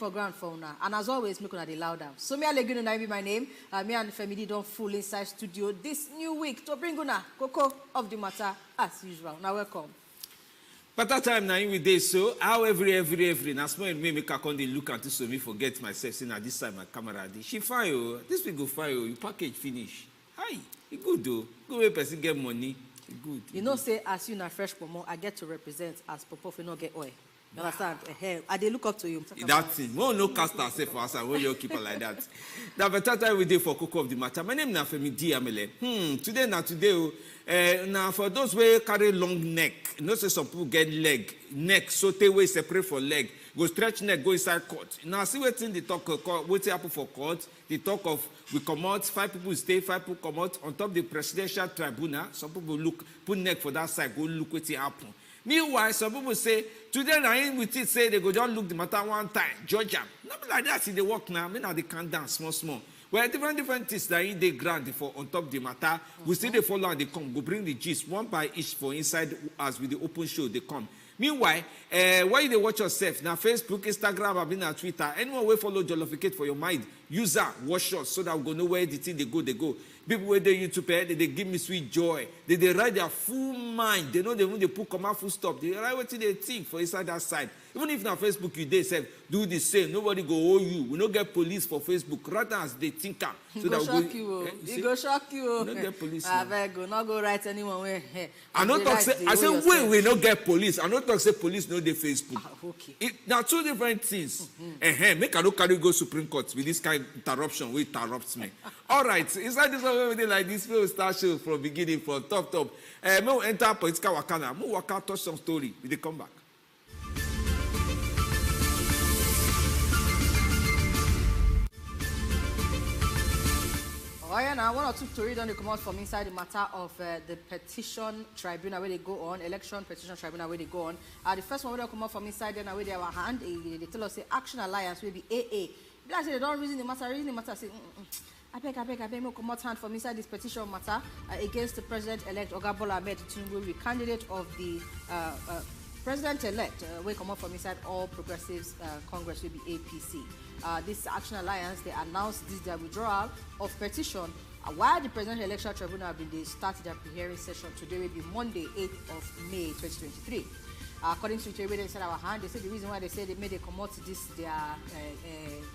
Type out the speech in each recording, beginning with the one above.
for ground for now. And as always, make una dey louder. So me Alegunu na be my name. Me and Femidi don't full inside studio this new week to bring una cocoa of the matter as usual. Now welcome. But that time now with this, so how every now small me make a con dey look at so me forget myself. Say now this time my camera she fine oh. This week go fine oh. You package finish. Hi, it good though. Go where person get money. It good. You know say as you na fresh pomo, I get to represent as popo if you not get oil. You understand? I dey look up to you. That thing. We no cast ourselves for us and we you keep it like that. Now better time we dey for cocoa of the matter. My name na Femi D Amele. Today now for those who carry long neck, you know say some people get neck so they way separate for leg. Go stretch neck, go inside court. Now see what they talk what happen for court. They talk of we come out, 5 people stay, 5 people come out on top the Presidential Tribunal. Some people look put neck for that side, go look what happen. Meanwhile, some people say, today I ain't with it, say they go just look the matter one time, judge them. Not like that, see they work now, me now they can dance small. Well, different things that in the ground for on top the matter, we see they follow and they come, go bring the gist, one by each for inside as with the open show, they come. Meanwhile, while they watch yourself, now Facebook, Instagram, I've been on Twitter, anyone will follow Jollificate for your mind, user, watch us so that we go know where the thing they go. People where they YouTube, they give me sweet joy. They write their full mind. They know they put command full stop. They write what they think for inside that side. Even if now Facebook you they say do the same, nobody go owe you. We don't get police for Facebook. Rather as they think so that go shock you. It go shock you. We don't get police. I beg go not go write anyone where. I don't talk say I say wait we not get police. I don't talk say police no dey Facebook. Okay. Now 2 different things. Make I no carry go Supreme Court with this kind of interruption wey interrupts me. All right, inside this one we dey like this, we will start show from beginning from top. We will enter political wakana. We waka touch some story. We dey come back. Oh yeah, now 1 or 2 stories don't come out from inside the matter of the petition tribunal where they go on, election petition tribunal where they go on. The first one where they come out from inside then where they have a hand, they tell us say Action Alliance will be AA. Like say they don't reason the matter, say I beg, me come out hand from inside this petition matter against the President-elect Bola Ahmed Tinubu, the candidate of the President-elect, will come out from inside All Progressives Congress will be APC. This Action Alliance, they announced their withdrawal of petition while the Presidential Election Tribunal have been started their pre-hearing session today will be Monday, 8th of May 2023. According to the inside our hand, they say the reason why they say they made a come out this their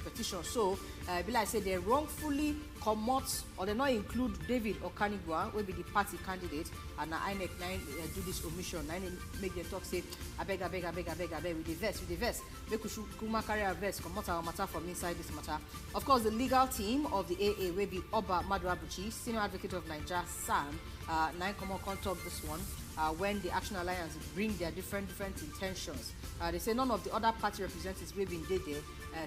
petition. So, be like say they wrongfully come out or they not include David Okanigwa, will be the party candidate, and INEC do this omission. Make them talk say, I beg, with the vest. Make we should carry a vest, come out our matter from inside this matter. Of course, the legal team of the AA will be Oba Maduabuchi, Senior Advocate of Nigeria, SAN, 9 common contact this one. When the Action Alliance bring their different intentions. They say none of the other party representatives will be there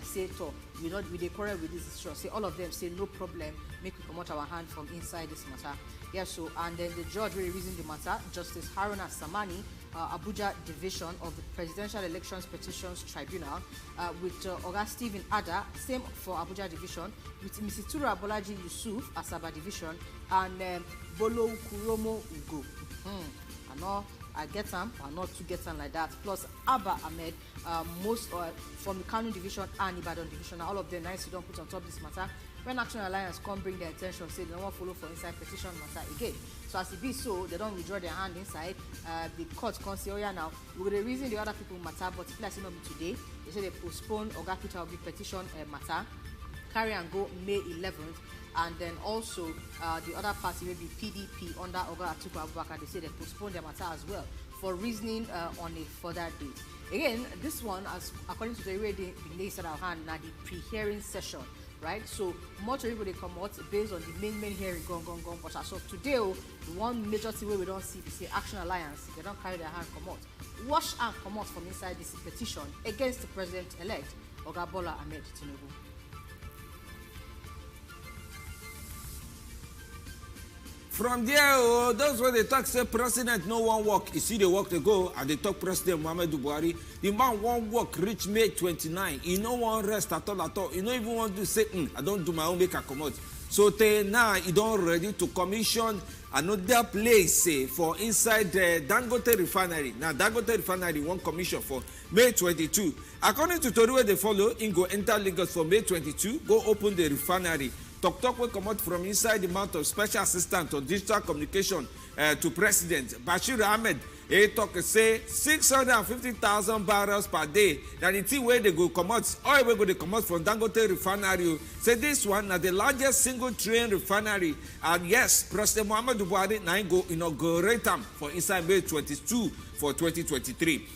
say to we they quarrel with this issue. Say all of them say no problem, make we come out our hand from inside this matter. Yeah, so and then the judge will reason the matter, Justice Haruna Simon, Abuja Division of the Presidential Election Petitions Tribunal, with Oga Stephen Ada, same for Abuja Division, with Mrs. Tura Bolaji Yusuf, Asaba Division, and Bolo Kuromo Ugo. I know I get them, but not to get them like that. Plus Oba Ahmed, most from the Kano Division and Ibadan Division. All of them nice you don't put on top this matter. When Action Alliance come bring their attention, say they don't want to follow for inside petition matter again. So as it be so, they don't withdraw their hand inside. The court can say, oh yeah, now we're going to reason the other people matter, but if like say not be today, they say they postpone Oga Peter Obi petition matter, carry and go May 11th. And then also the other party will be PDP under Oga Atiku Abubakar. They say they postpone their matter as well for reasoning on a further date. Again, this one, as according to the way they said our hand, now the pre-hearing session, right? So much people they come out based on the main hearing gone. But as of today, the one major thing we don't see, they say Action Alliance, they don't carry their hand come out. Wash and come out from inside this petition against the President-elect Oga Bola Ahmed Tinubu. From there, those when they talk say president no one work. You see the work they go and they talk President Muhammadu Buhari. The man won't work reach May 29. He no one rest at all. He don't even want to say, I don't do my own make a come out. So now he don't ready to commission another place for inside the Dangote refinery. Now Dangote refinery one commission for May 22. According to tori wey dey follow, im go enter Lagos for May 22, go open the refinery. Tok wey comot from inside the mouth of special assistant on digital communication to President Bashir Ahmed. He talk say 650,000 barrels per day. Na the thing wey dey go comot, oil wey go dey comot from Dangote refinery. Say this one na the largest single train refinery. And yes, President Muhammadu Buhari na go inaugurate am for inside May 22 for 2023.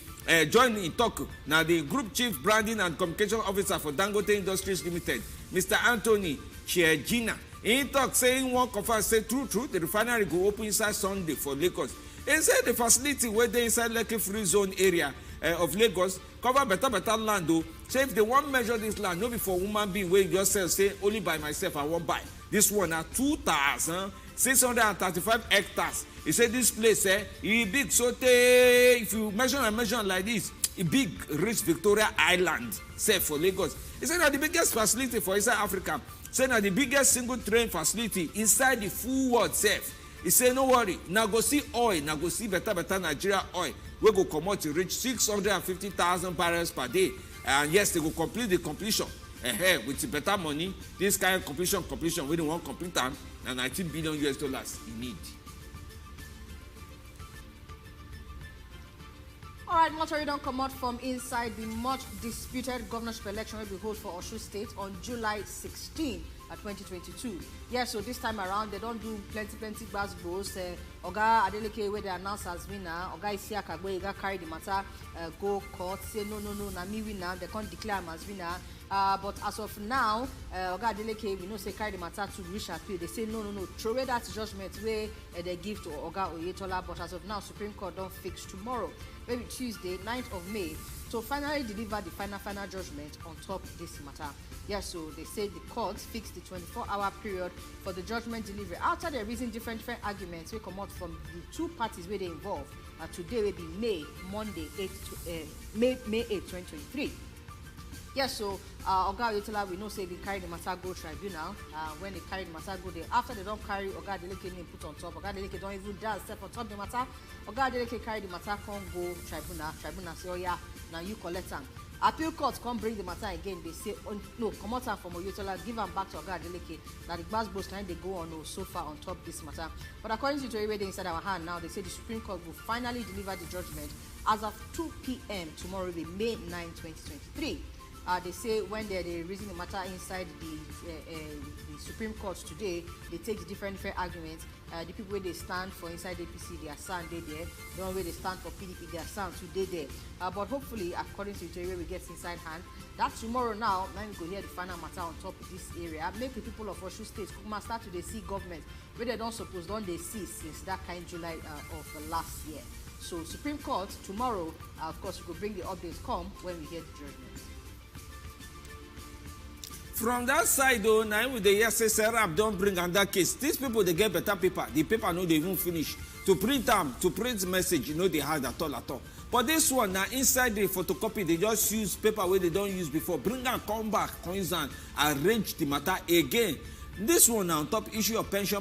Join in talk na the group chief branding and communication officer for Dangote Industries Limited, Mr. Anthony Chiegina. He talk say he wan confirm say true the refinery go open inside Sunday for Lagos. He say the facility wey dey inside Lekki Free Zone area of Lagos cover better land o. Say if they wan measure this land, no be for human being wey just say only by myself I wan buy. This one na 2,635 hectares. He say this place e big so tey if you measure like this, e big reach Victoria Island sef for Lagos. He say na the biggest facility for inside Africa. Say na the biggest single train facility inside the full world sef. He say no worry, na go see oil, na go see better Nigeria oil wey go comot to reach 650,000 barrels per day. And yes, they go complete the completion with better money. This kind of completion wey they wan complete am na $19 billion e need. All right, Motori don comot from inside the much disputed governorship election wey be hold for Osun State on July 16, 2022. Yes, so this time around they don't do plenty gbas-gbos. Oga Adeleke wey they announce as winner, Oga Isiaka Agboyega carry the matter go court, say no, na me win now. They can't declare him as winner. But as of now, Oga Adeleke, we know say carry the matter to reach appeal. They say no, throw away that judgment where they give to Oga Oyetola. But as of now, Supreme Court don't fix tomorrow, maybe Tuesday, 9th of May, to finally deliver the final judgment on top of this matter. Yes, so they say the court fixed the 24-hour period for the judgment delivery after they reason different arguments we come out from the two parties where they involved. Today will be May 8, 2023. Yes, so Oga Oyetola, we know say they carry the matter go tribunal. When they carry the matter go there, after they don't carry Oga Adeleke name put on top, Oga Adeleke don't even dare step on top the matter. Oga Adeleke carry the matter, come go tribunal. Tribunal say, oh yeah, now you collect them. Appeal court come bring the matter again. They say, oh, no, come out from Oyetola, give them back to Oga Adeleke. Now the gbas-gbos time they go on so far on top this matter. But according to the way they inside our hand now, they say the Supreme Court will finally deliver the judgment as of 2 p.m. tomorrow, will be May 9, 2023. They say when they reason the matter inside the Supreme Court today, they take the different arguments. The people where they stand for inside APC, their sound they there. The one where they stand for PDP, their sound today there. But hopefully, according to the way we get inside hand, that tomorrow now, we go hear the final matter on top of this area. Make the people of Osun State start to see government where they don't suppose they see since that kind July of last year. So Supreme Court tomorrow, of course, we will bring the updates come when we hear the judgment. From that side though, now with the SSRAP don't bring another case. These people they get better paper. The paper no they even finish. To print them, to print message, they hard at all. But this one now inside the photocopy, they just use paper where they don't use before. Bring them, come back, coins and arrange the matter again. This one now on top issue of pension.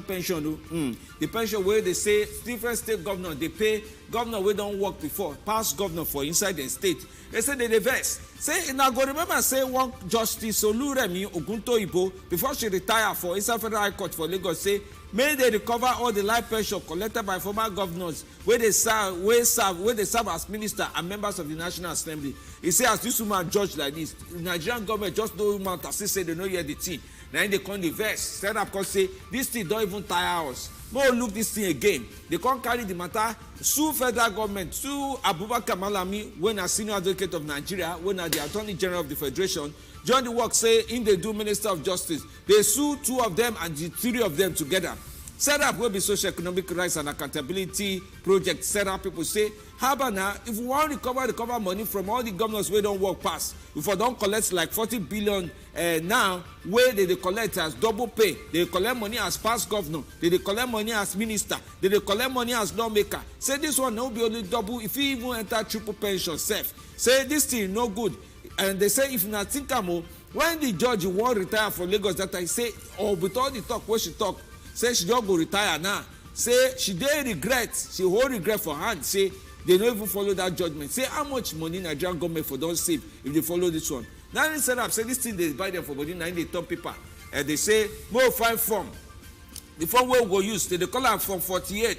The pension where they say different state governor they pay governor we don't work before, past governor for inside the state. They say they vex. Say now go remember say one Justice Oluremi Oguntoyibo before she retire for inside Federal High Court for Lagos say may they recover all the life pension collected by former governors where they serve as minister and members of the National Assembly. He say as this woman judge like this, the Nigerian government just no woman to say they know hear the thing. Then they come the verse, set up because say this thing don't even tire us. No look this thing again. They can't carry the matter, sue federal government, sue Abubakar Malami, when a senior advocate of Nigeria, when a the Attorney General of the Federation, join the work say in they do Minister of Justice. They sue two of them and the three of them together. Set up will be socio-economic rights and accountability project. Set up people say, how about now, if we want to recover money from all the governors where don't work past, if we don't collect like 40 billion now, where they collect as double pay, they collect money as past governor, they collect money as minister, they collect money as lawmaker. Say this one no be only double, if you even enter triple pension safe. Say this thing no good. And they say if not think when the judge won't retire for Lagos that I say, or with all the talk where she talk, say she don't go retire now. Say she dey regret, she hold regret for hand. Say they don't even follow that judgment. Say how much money Nigerian government for don't save if they follow this one. Now they set up, say this thing they buy them for body, now they top paper. And they say, more fine form. The form we go use, they call it form 48.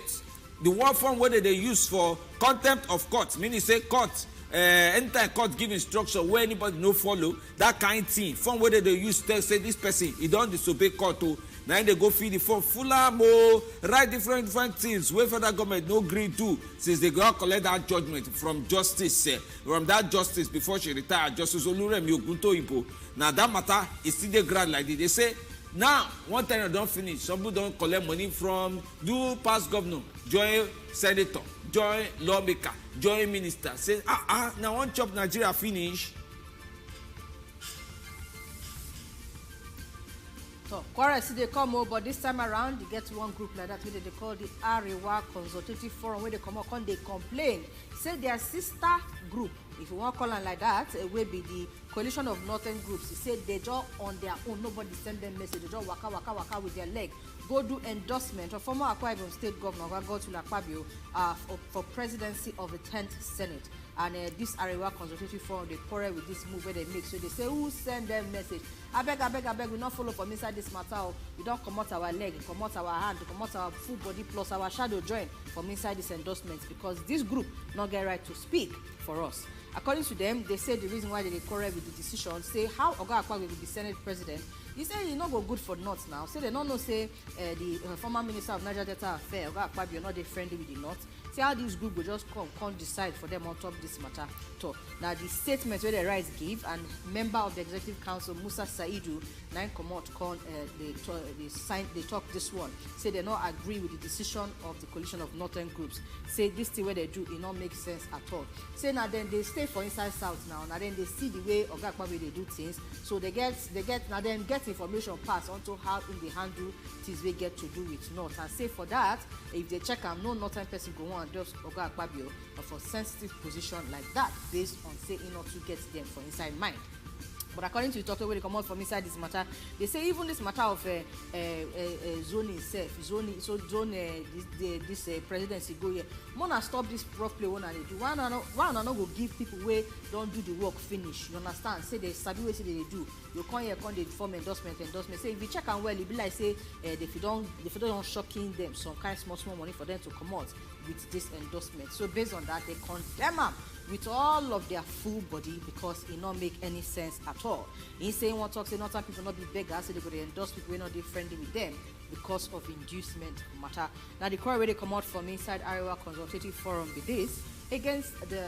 The one form where they use for contempt of court, meaning say court, anytime court give instruction where anybody no follow, that kind of thing. Form where they use tell say this person, he don't disobey court. Now they go feed the form fuller more, write different things where federal government no agree to since they go collect that judgment from justice, from that justice before she retire, Justice Oluremi Ogunto Ibo. Now that matter is still the ground like this. They say, now, one time you don't finish, some people don't collect money from do past governor, join senator, join lawmaker, join minister. Say, now one chop Nigeria finish. So, quarrel see they come over, but this time around, you get one group like that, where they call the Arewa Consultative Forum, where they come up and they complain. Say their sister group, if you want to call them like that, it will be the coalition of northern groups. He said they just on their own, nobody send them message, they just waka with their leg. Go do endorsement of former Akwa Ibom State Governor Godswill Akpabio for presidency of the 10th Senate. And this Arewa Consultative Forum, they quarrel with this move where they make. So they say, who send them message? I beg, we not follow from inside this matter. We don't come out our leg, come out our hand, come out our full body plus our shadow join from inside this endorsement because this group not get right to speak for us. According to them, they say the reason why they quarrel with the decision, say how Oga Akpabio will be Senate President. He say he not go good for North now. Say they don't know say the former Minister of Niger Delta Affairs, Oga Akpabio, not they friendly with the North. See how this group will just come decide for them on top of this matter. So now the statement where the rights give and member of the Executive Council Musa Saidu nine comot they talk this one. Say they not agree with the decision of the coalition of northern groups. Say this thing where they do it not make sense at all. Say now then they stay for inside south now. Now then they see the way Oga Akpabio they do things. So they get now then get information passed onto how in the handle things they get to do with north. And say for that, if they check no northern person go on just Oga Akpabio for sensitive position like that based on say not to get them for inside mind. But according to the talk where they come out from inside this matter, they say even this matter of zoning itself, this presidency go here. Mona stop this rough play one and they do. Why not go give people where don't do the work finish? You understand? Say they sabi what say they do. You come here, come they form endorsement. Say if you check and well, it be like say if you don't shocking them some kind of small money for them to come out with this endorsement. So based on that, they condemn them with all of their full body because it not make any sense at all. He saying one talk say not some people not be beggars, so they go to endorse people who not be friendly with them because of inducement matter. Now the quarrel where they come out from inside Arewa Consultative Forum be this against the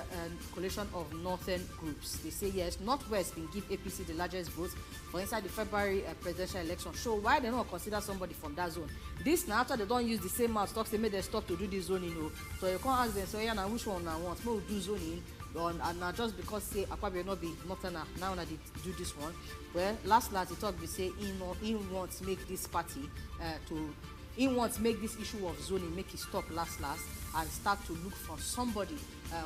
coalition of northern groups. They say yes, Northwest can give APC the largest votes for inside the February presidential election. So why they not consider somebody from that zone? This now after they don't use the same mouth talks, they made them stop to do this zoning. So you can't ask them, so yeah, now which one I want? We'll do zoning. And now just because say Akpabio not be northern now that they do this one. Well, last he talk we say he wants make this party he wants make this issue of zoning make it stop last and start to look for somebody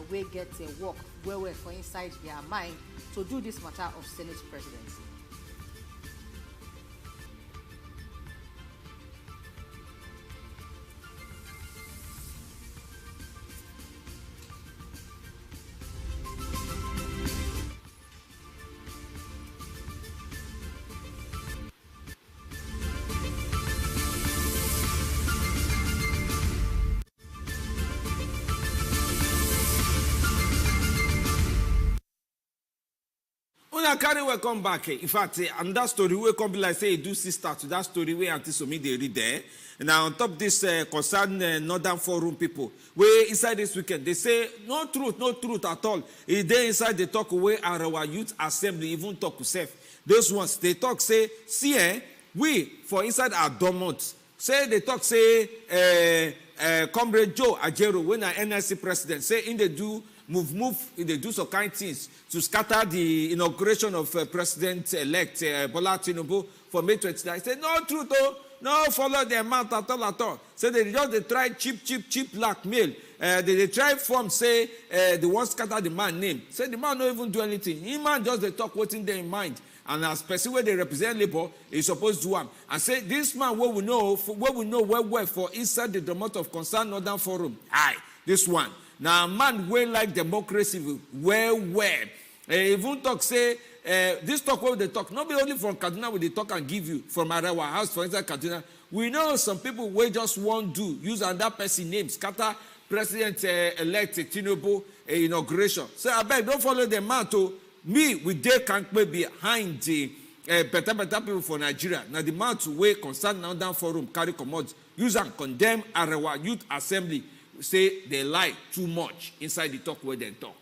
where get a work where for inside their mind to do this matter of Senate presidency. Una carry we come back. In fact, and that story we come be like say do sister to that story where Antisomi they read there. Now on top this concern Northern Forum people, where inside this weekend they say no truth at all. If they inside they talk away our youth assembly even talk to self. Those ones they talk say see we for inside our dormant say they talk say Comrade Joe Ajero when our NLC president say in they do move they do some kind of things to scatter the inauguration of President-elect Bola Tinubu for May 29. Say no truth no follow the amount at all. Say they just try cheap blackmail. They try form say they want scatter the man name. Say the man don't even do anything. He man just they talk what's in their mind. And as person where they represent labor is supposed to do and say this man what we know well for inside the domain of concern Northern Forum. Aye, this one. Now, man wey like democracy well. Even talk say, this talk what they talk, not be only from Kaduna, they talk and give you from Arewa house, for instance, Kaduna. We know some people will just want to use another person name, scatter President-elect Tinubu inauguration. So I beg, don't follow the man to me. We they can't be behind the better people for Nigeria. Now the man to way concern now down forum carry commodities, use and condemn Arewa Youth Assembly. Say they lie too much inside the talk where they talk.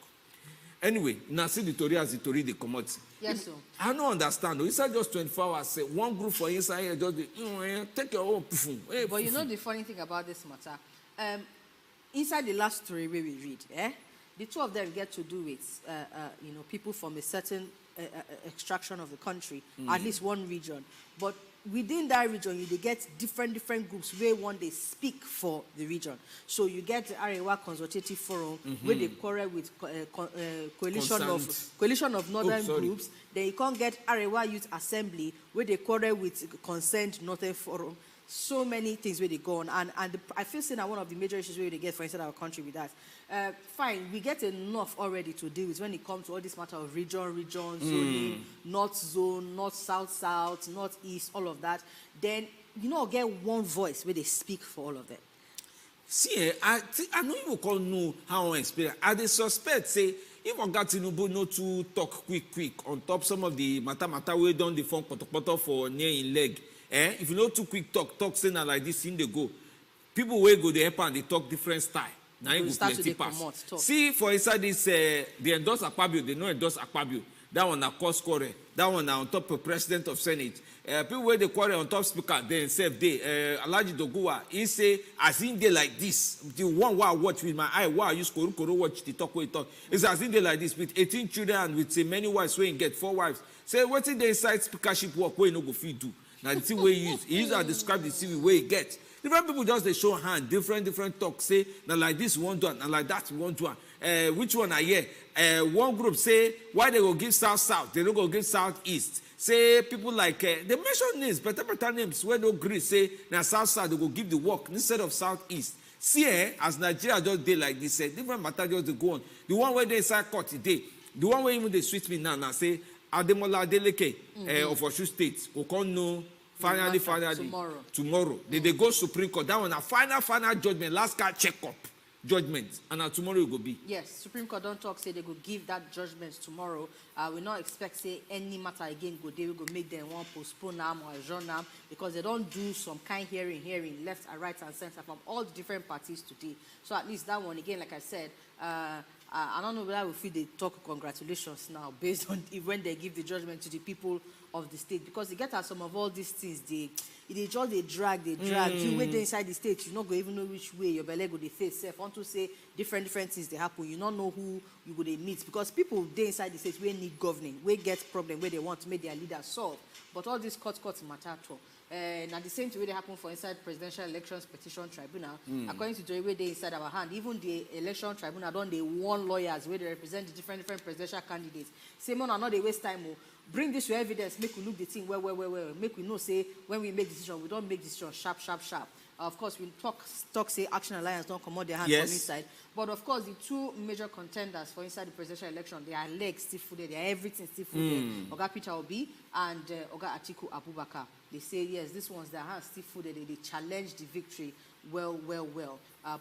Anyway, now see the story as the story they commodity. Yes, sir. I don't understand. Inside just 24 hours, say one group for inside here, just take your own. But you know the funny thing about this matter, inside the last story where we read, the two of them get to do with people from a certain extraction of the country, at least one region. But within that region, you get different groups where one they speak for the region. So you get the Arewa Consultative Forum where they quarrel with coalition of northern groups. Then you can't get Arewa Youth Assembly where they quarrel with Concerned Northern Forum. So many things where they go on, and I feel saying that one of the major issues where they get for inside our country with that. Fine, we get enough already to deal with when it comes to all this matter of region, zoning, north zone, north, south, northeast, all of that. Then get one voice where they speak for all of them. See, I know you call know how I experience. I they suspect say if Oga Tinubu no to talk quick on top some of the matter we done the phone poto for near in leg. If you know too quick talk saying like this in the go, people will go the help and they talk different style. Now you go plenty pass. See for inside this they endorse Akpabio, they don't endorse Akpabio. That one na cause quarrel. That one na on top of President of Senate. People where they quarrel on top speaker, they themselves they Alhaji Doguwa, he say as in they like this. The one why I watch with my eye, why I use Koro watch the talk where he talk. It's as in they like this with 18 children and with many wives where he get 4 wives. Say what in the inside speakership work where he no go fit do. Now the thing where he use and describe the CV where he get. Different people just they show hand, different talk, say, now like this one do and like that one do. Which one I hear? One group say, why they go give south, they don't go give southeast. Say people like, they mention names, better names, where no agree, say, now south, they go give the work instead of southeast. See, as Nigeria just day like this, different matter just they go on. The one where they inside court today, the one where even they switch me now say, Ademola Adeleke of Osun State, who can't know. Finally, tomorrow. They go Supreme Court. That one a final judgment, last card check-up judgment. And tomorrow it will be. Yes, Supreme Court don't talk, say they go give that judgment tomorrow. We not expect, say, any matter again go, they will go make them one postpone them or adjourn them because they don't do some kind hearing left and right and center from all the different parties today. So at least that one, again, like I said, I don't know whether we feel they talk congratulations now based on when they give the judgment to the people of the state, because they get at some of all these things they drag you wait there inside the state, you not go even know which way your belly go they face self want to say different things they happen, you not know who you go they meet, because people there inside the state we need governing, we get problem where they want to make their leaders solve, but all these court matter too. And at the same way they happen for inside Presidential Election Petition Tribunal, according to the way they inside our hand, even the election tribunal don't they warn lawyers where they represent the different presidential candidates. Say man, not they waste time. Bring this to evidence, make we look the thing well, make we know say when we make decision, we don't make decision sharp. Of course, we talk say Action Alliance don't come out their hand from inside. But of course, the two major contenders for inside the presidential election, their legs still full there, their everything still full there. Oga Peter Obi and Oga Atiku Abubakar. They say yes, this one's their hands still full there. They challenge the victory well.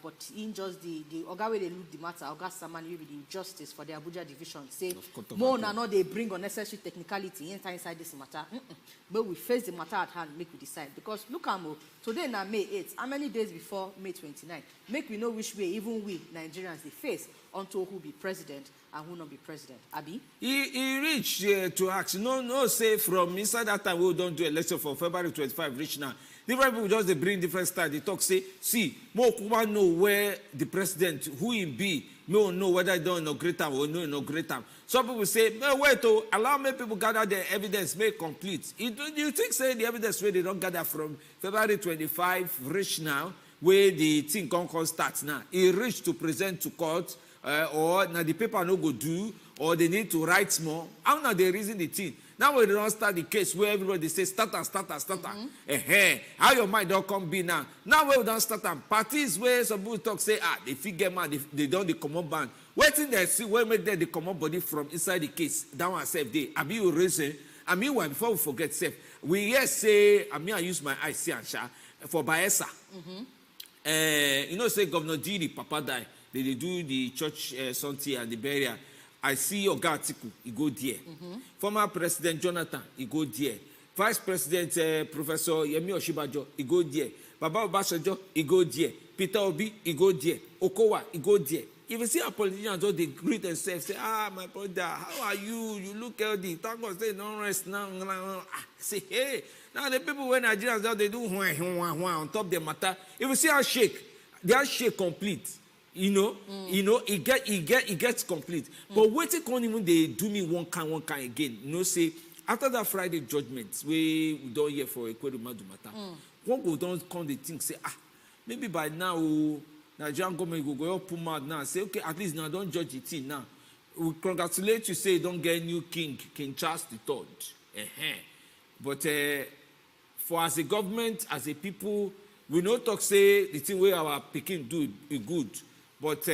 But in just the Oga way they look the matter, Oga Tsammani will be the justice for the Abuja division. Say more now they bring unnecessary technicality inside this matter. But we face the matter at hand, make we decide. Because look Amo, today now May 8th. How many days before May 29th? Make we know which way even we Nigerians they face unto who be president and who not be president. Abi? He reached to ask. No, say from inside that time we don't do election for February 25 reach now. Different people just they bring different style. They talk, say, see, more Kuba know where the president, who he be, no know whether they don't inaugurate him or no inaugurate him. Some people say, no, wait, allow me people gather the evidence, make complete. You think, say, the evidence where they don't gather from February 25 reach now, where the thing can start now. He reached to present to court, or now the paper no go do, or they need to write more. How now they reason the thing? Now we don't start the case where everybody say starter. How your mind don't come be now? Now we don't start and parties where some people talk say they figure man they don't the common band. Waiting they see where make them the common body from inside the case. That one safe day. I mean you raise. I mean why before we forget safe. We yes say I mean I use my eyes see and sha for Bayelsa. You know say Governor Didi Papa die. They do the church something and the burial. I see Oga Atiku, he go there. Former President Jonathan, he go there. Vice President Professor Yemi Oshibajo, he go there. Baba Obasanjo, he go there. Peter Obi, he go there. Okowa, he go there. If you see a politician, they greet themselves, say, my brother, how are you? You look healthy. Thank God, say, don't rest now. Say, hey. Now the people when Nigerians, they do on top of the matter. If you see how shake, they are shake complete. You know, it gets complete. But waiting on even they do me one kind again. You know, say after that Friday judgment, we don't hear for a query matter. One go don't come the thing say maybe by now Nigerian government will go up mad now say okay at least now don't judge it in now. We congratulate you say don't get new King Charles III. But for as a government, as a people, we no talk say the thing where our Peking do is good. But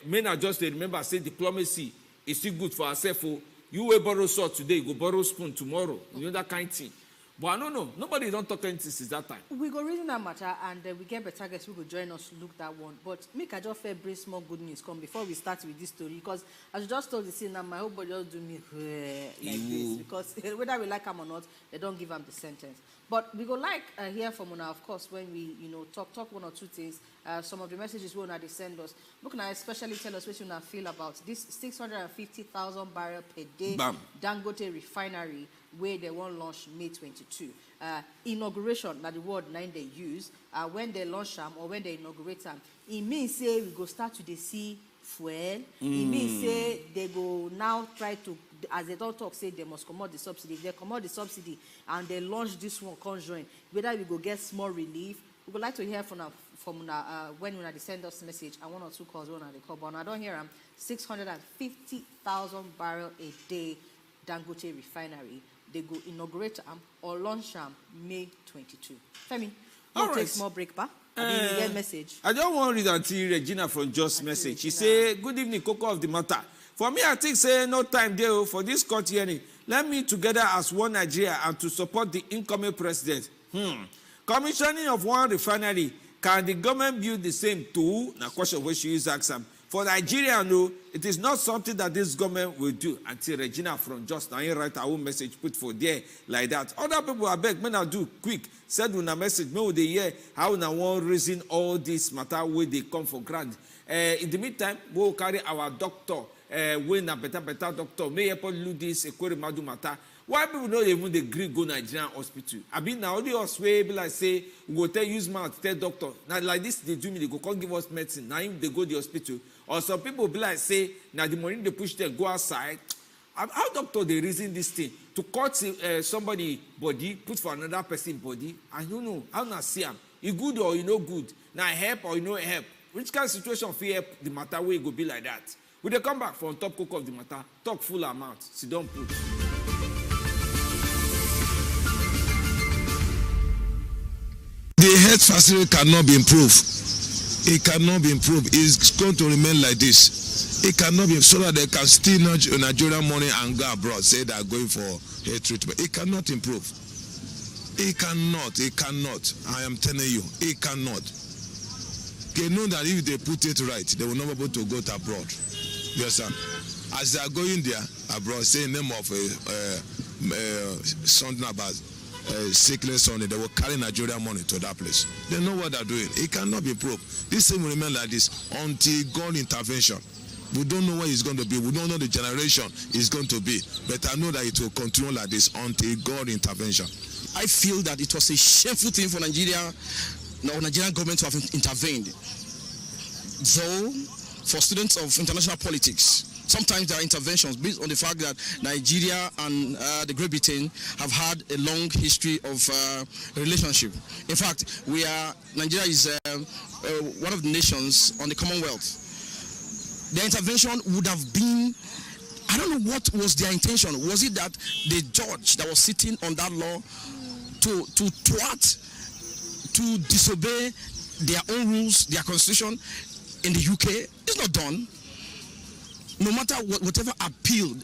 men are just remember say diplomacy is still good for ourselves. You will borrow sword today, you go borrow spoon tomorrow. You know that kind of thing. But I don't know. Nobody don't talk anything since that time. We go reason that matter and we get better guests who will join us to look that one. But make I just bring small good news come before we start with this story. Because as you just told the scene now, my whole body just do me like this. Because whether we like them or not, they don't give them the sentence. But we go like hear from Una, of course, when we talk one or two things. Some of the messages we want to send us. Look now, especially tell us what you feel about this 650,000 barrel per day Dangote refinery where they won't launch May 22. Inauguration, that the word 9 they use. When they launch them or when they inaugurate them, it means say we go start to see fuel. It means say they go now try to, as they don't talk, say they must commot the subsidy. If they commot the subsidy and they launch this one conjoint, whether we go get small relief. We would like to hear from when they send us a message and one or two calls when they call. But I don't hear them. 650,000 barrel a day Dangote refinery. They go inaugurate them or launch them May 22. Femi, we'll take small break, pa. Get message. I don't want to read until Regina from Just message. She say, good evening, Coco of the matter. For me, I think say no time there for this court hearing. Let me together as one Nigeria and to support the incoming president. Commissioning of one refinery, can the government build the same too? Now, question which you use exam. For Nigeria, no, it is not something that this government will do until Regina from Just now write our own message put for there like that. Other people I beg, men I do quick. Send una message, me with the year how na one reason all this matter where they come for granted. In the meantime, we'll carry our doctor, when a better doctor, may help do this a query madu matter. Why people don't even the Greek go Nigerian hospital? I mean, now only us way be like say we go tell use mouth tell doctor. Now like this they do me they go come give us medicine. Now if they go to the hospital or some people be like say now the morning they push them go outside. How doctor they reason this thing to cut somebody body put for another person body? I don't know how not see him. You good or you no good? Now help or you no help? Which kind of situation for help the matter way go be like that? Will they come back from top cook of the matter? Talk full amount. See don't put. The health facility cannot be improved. It cannot be improved. It's going to remain like this. It cannot be so that they can steal Nigerian money and go abroad, say they are going for health treatment. It cannot improve. It cannot. It cannot. I am telling you, it cannot. They know that if they put it right, they will not be able to go to abroad. Yes, sir. As they are going there abroad, say the name of something about sickness on it, they will carry Nigerian money to that place. They know what they're doing. It cannot be proved. This thing will remain like this until God intervention. We don't know what it's going to be. We don't know the generation is going to be. But I know that it will continue like this until God intervention. I feel that it was a shameful thing for Nigerian government to have intervened. Though, for students of international politics, sometimes there are interventions based on the fact that Nigeria and the Great Britain have had a long history of relationship. In fact, Nigeria is one of the nations on the Commonwealth. The intervention would have been I don't know what was their intention. Was it that the judge that was sitting on that law to thwart, to disobey their own rules, their constitution in the UK? It's not done. No matter whatever appeal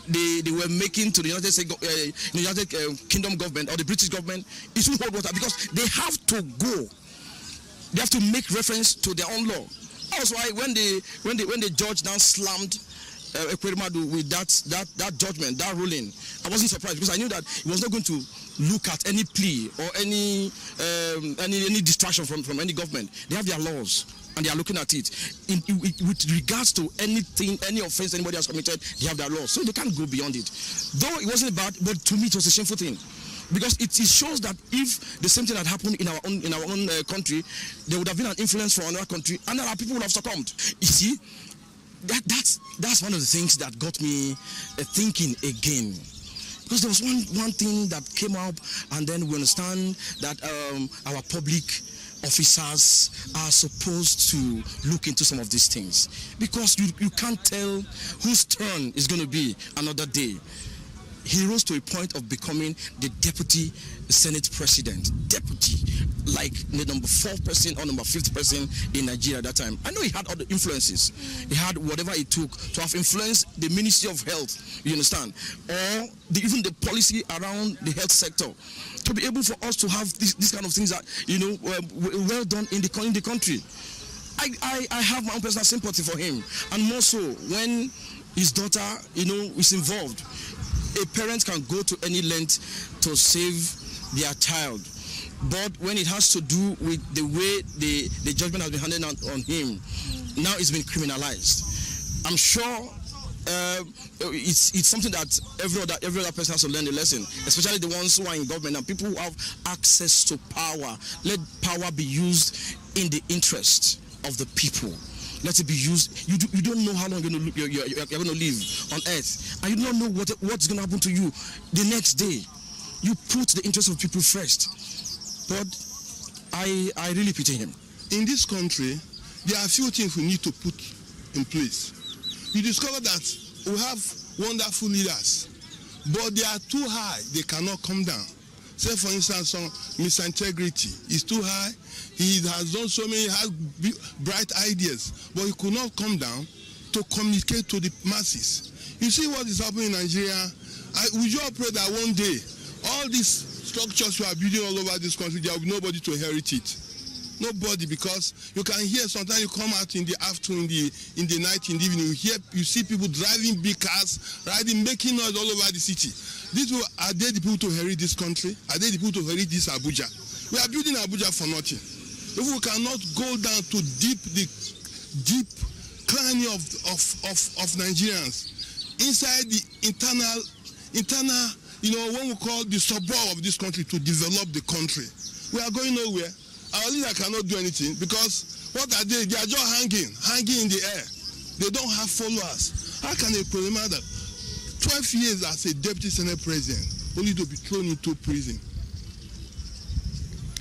they were making to the United Kingdom government or the British government, it won't hold water because they have to go. They have to make reference to their own law. That's why when the judge now slammed Ekweremadu with that judgment, that ruling, I wasn't surprised because I knew that he was not going to look at any plea or any distraction from any government. They have their laws and they are looking at it. With regards to anything, any offense anybody has committed, they have their laws, so they can't go beyond it. Though it wasn't bad, but to me it was a shameful thing. Because it shows that if the same thing had happened in our own country, there would have been an influence from another country, and our people would have succumbed. You see, that's one of the things that got me thinking again. Because there was one thing that came up, and then we understand that our public officers are supposed to look into some of these things. Because you can't tell whose turn is going to be another day. He rose to a point of becoming the deputy Senate president. Deputy, like the number 4th person or number 5th person in Nigeria at that time. I know he had other influences. He had whatever it took to have influenced the Ministry of Health, you understand, or even the policy around the health sector, to be able for us to have these kind of things that, well done in the country. I have my own personal sympathy for him, and more so when his daughter, is involved. A parent can go to any length to save their child, but when it has to do with the way the judgment has been handed out on him, now it's been criminalized. I'm sure it's something that every other person has to learn the lesson, especially the ones who are in government and people who have access to power. Let power be used in the interest of the people. Let it be used. You don't know how long you're going to live on earth, and you don't know what's going to happen to you the next day. You put the interest of people first. But I really pity him. In this country, there are a few things we need to put in place. You discover that we have wonderful leaders, but they are too high. They cannot come down. Say, for instance, some misintegrity is too high. He has done so many, has bright ideas, but he could not come down to communicate to the masses. You see what is happening in Nigeria? We just pray that one day, all these structures we are building all over this country, there will be nobody to inherit it. Nobody, because you can hear sometimes you come out in the afternoon, in the night, in the evening, you see people driving big cars, riding, making noise all over the city. Are they the people to inherit this country? Are they the people to inherit this Abuja? We are building Abuja for nothing. If we cannot go down to the deep cranny of Nigerians, inside the internal, when we call the suburb of this country, to develop the country, we are going nowhere. Our leader cannot do anything because what are they? They are just hanging in the air. They don't have followers. How can a president that 12 years as a deputy Senate president only to be thrown into prison?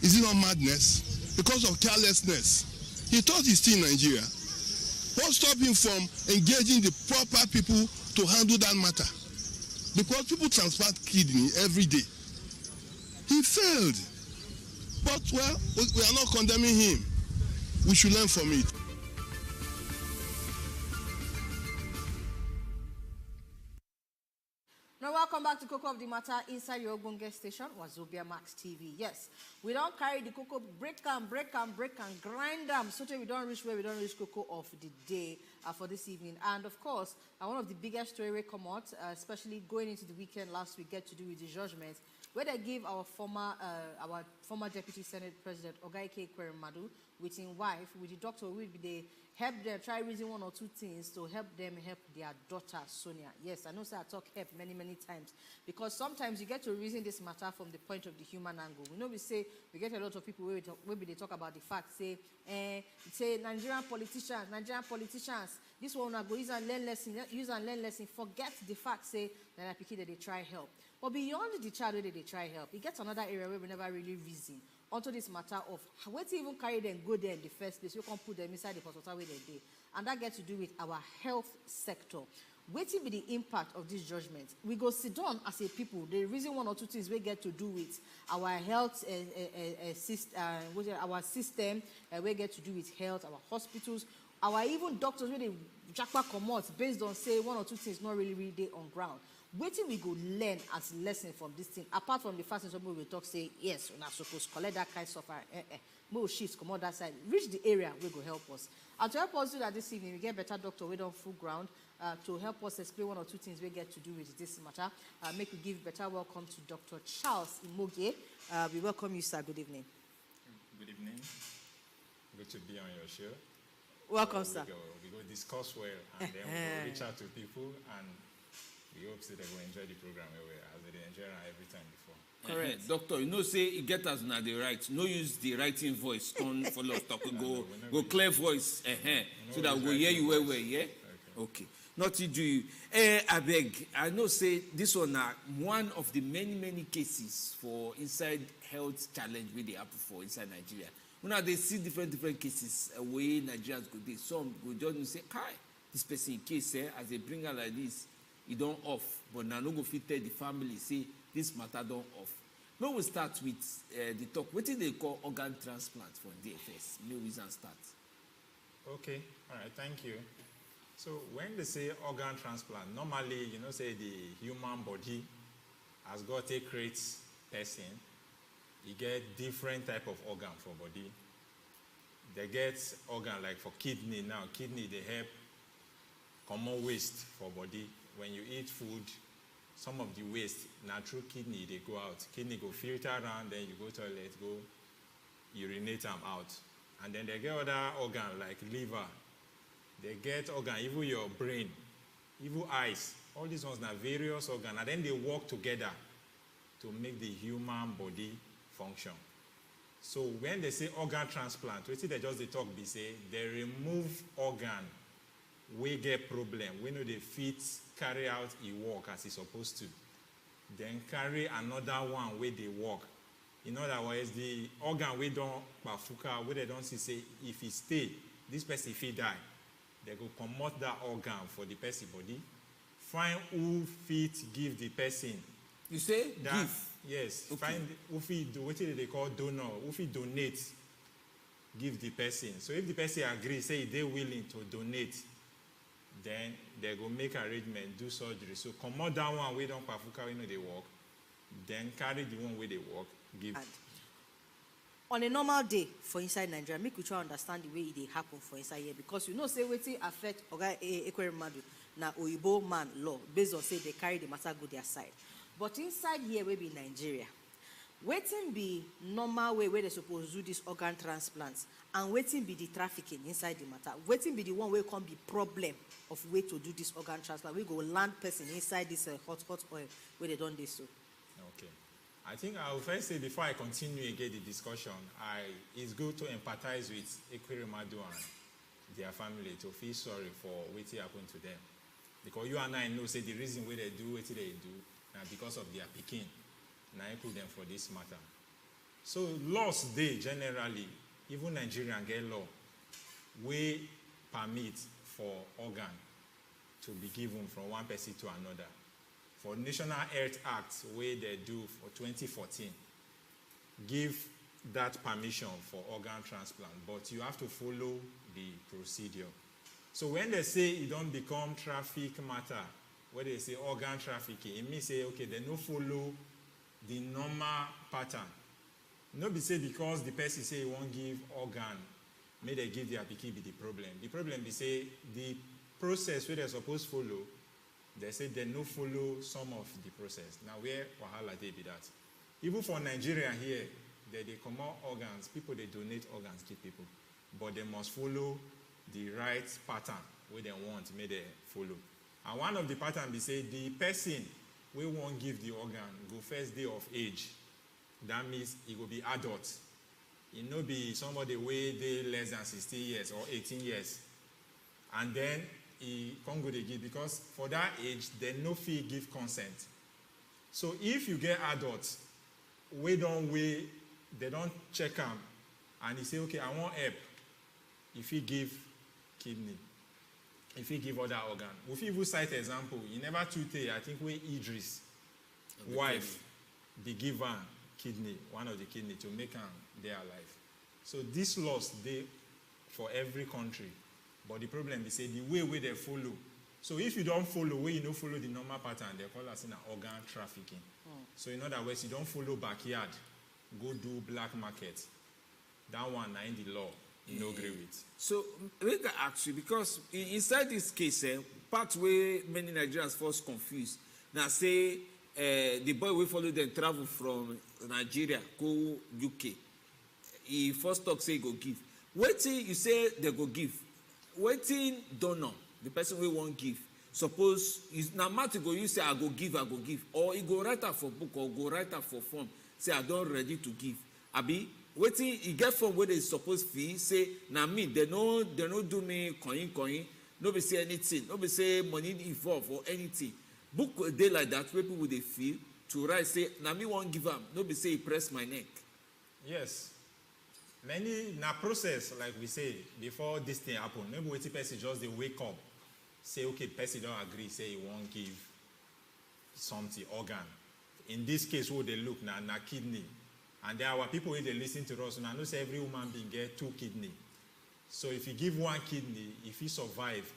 Is it not madness? Because of carelessness. He thought he's still in Nigeria. What stopped him from engaging the proper people to handle that matter? Because people transplant kidney every day. He failed. But, well, we are not condemning him. We should learn from it. Now, welcome back to Cocoa of the Matter inside your Ogbonge station, Wazobia Max TV. Yes, we don't carry the cocoa, break and grind them, so that we don't reach where we don't reach cocoa of the day for this evening. And of course, one of the biggest story we come out, especially going into the weekend last week, get to do with the judgment, where they give our former Deputy Senate President, Ogaike Ekweremadu, with his wife, with the doctor, will be they help them, try reason one or two things to help them help their daughter, Sonia. Yes, I know I talk help many times, because sometimes you get to reason this matter from the point of the human angle. We know we get a lot of people where they talk about the fact, say Nigerian politicians, this one go use and learn lesson, forget the fact, say that they try help. But beyond the child where they try help, it gets another area where we never really reason onto this matter of where to even carry them, go there in the first place. You can't put them inside the hospital where they did. And that gets to do with our health sector. Wetin be the impact of this judgment? We go sit down as a people. The reason one or two things we get to do with our health our system, we get to do with health, our hospitals, our even doctors where they jackpot comot based on say one or two things not really dey on ground. Wetin we go learn as lesson from this thing, apart from the fact that somebody will talk say yes, una suppose collect that kind of suffer. More shift come on that side, reach the area we go help us. And to help us do that this evening, we get better doctor we don full ground to help us explain one or two things we get to do with this matter. Make we give better welcome to Dr. Charles Imogie. We welcome you, sir. Good evening. Good evening. Good to be on your show. Welcome, sir. We go discuss well, and then we go reach out to people, and we hope that they will enjoy the program as they enjoy every time before. Correct. Doctor, you know, say it get us now the right. No use the writing voice. Don't follow us talk. Go clear voice. So that we go hear you well, yeah? Okay. Not to do you. I beg. I know say this one one of the many cases for inside health challenge where they happen for inside Nigeria. Now they see different cases where Nigerians go there. Some go just say, "Kai, this person in case as they bring her like this, it don't off." But now no go fit tell the family say this matter don't off. When we start with the talk, what do they call organ transplant for DFS? May we start. Okay. All right. Thank you. So when they say organ transplant, normally say the human body has got a great person. You get different type of organ for body. They get organ like for kidney now. Kidney, they help common waste for body. When you eat food, some of the waste, now through kidney, they go out. Kidney go filter around, then you go toilet, go urinate them out. And then they get other organ like liver. They get organ, even your brain, even eyes. All these ones are various organs. And then they work together to make the human body function. So when they say organ transplant, we see they just they talk, they say they remove organ, we get problem, we know they fit carry out a work as it's supposed to. Then carry another one where they work. In other words, the organ we don't bafuka, where they don't say if he stay, this person if he die, they go promote that organ for the person body. Find who fit give the person. You say that, give? Yes. Okay. Find who fit do what they call donor, who fit donate, give the person. So if the person agree, say they willing to donate, then they go make arrangement, do surgery. So come that one we don't pafuka, we know they work. Then carry the one where they work, give. And on a normal day for inside Nigeria, make we try understand the way it happen for inside here, because say wetin affect Oga Ekwere Madu na Oyibo man law based on say they carry the matter go their side. But inside here we be Nigeria, wetin be normal way where they suppose do this organ transplants, and wetin be the trafficking inside the matter? Wetin be the one where can be problem of way to do this organ transplant? We go land person inside this hot oil where they don't do so. Okay. I think I will first say before I continue again the discussion, it's good to empathize with Ekwere Madu and their family to feel sorry for what happened to them. Because you and I know say the reason why they do what they do now because of their pikin. Now I put them for this matter. So laws they generally, even Nigerian get law, we permit for organ to be given from one person to another. For National Health Act, where they do for 2014, give that permission for organ transplant, but you have to follow the procedure. So when they say it don't become traffic matter, where they say organ trafficking, it means say, okay, they no follow the normal pattern. No be say because the person say he won't give organ, may they give their pikin be the problem. The problem be say the process where they're supposed to follow, they say they no follow some of the process. Now where wahala they be that? Even for Nigeria here, they come out organs, people they donate organs to people, but they must follow the right pattern where they want, may they follow. And one of the pattern be say the person we won't give the organ go first day of age. That means it will be adult. It no be somebody way they less than 16 years or 18 years. And then he can't go to give because for that age, they no fee give consent. So if you get adults, they don't check them, and he say, okay, I want help. If he give kidney, if he give other organ. If you cite example, he never today, I think where Idris, wife, they give her kidney, one of the kidney to make her their life. So this loss they for every country. But the problem is say the way they follow. So if you don't follow, where you don't follow the normal pattern, they call us in organ trafficking. So in other words, you don't follow backyard, go do black market. That one na in the law, you no agree with. So let me ask you, because inside this case, part where many Nigerians first confused. Now say the boy will follow them travel from Nigeria go UK. He first talk say he go give. Waiting you say they go give. Waiting donor, the person we won't give. Suppose is now matter go you say I go give, or he go write out for book or go write out for form. Say I don't ready to give. Abi waiting he get from where they suppose fee. Say now me they no do me coin. No be say anything. No be say money involved or anything. Book a day like that where people they feel to write say now me won't give up. No be say he press my neck. Yes. Many na process like we say before this thing happen. Maybe waiting person just they wake up. Say, okay, person don't agree, say he won't give something, organ. In this case, what they look na kidney. And there are people who they listen to us, and I know say every woman being get 2 kidney. So if you give 1 kidney, if he survive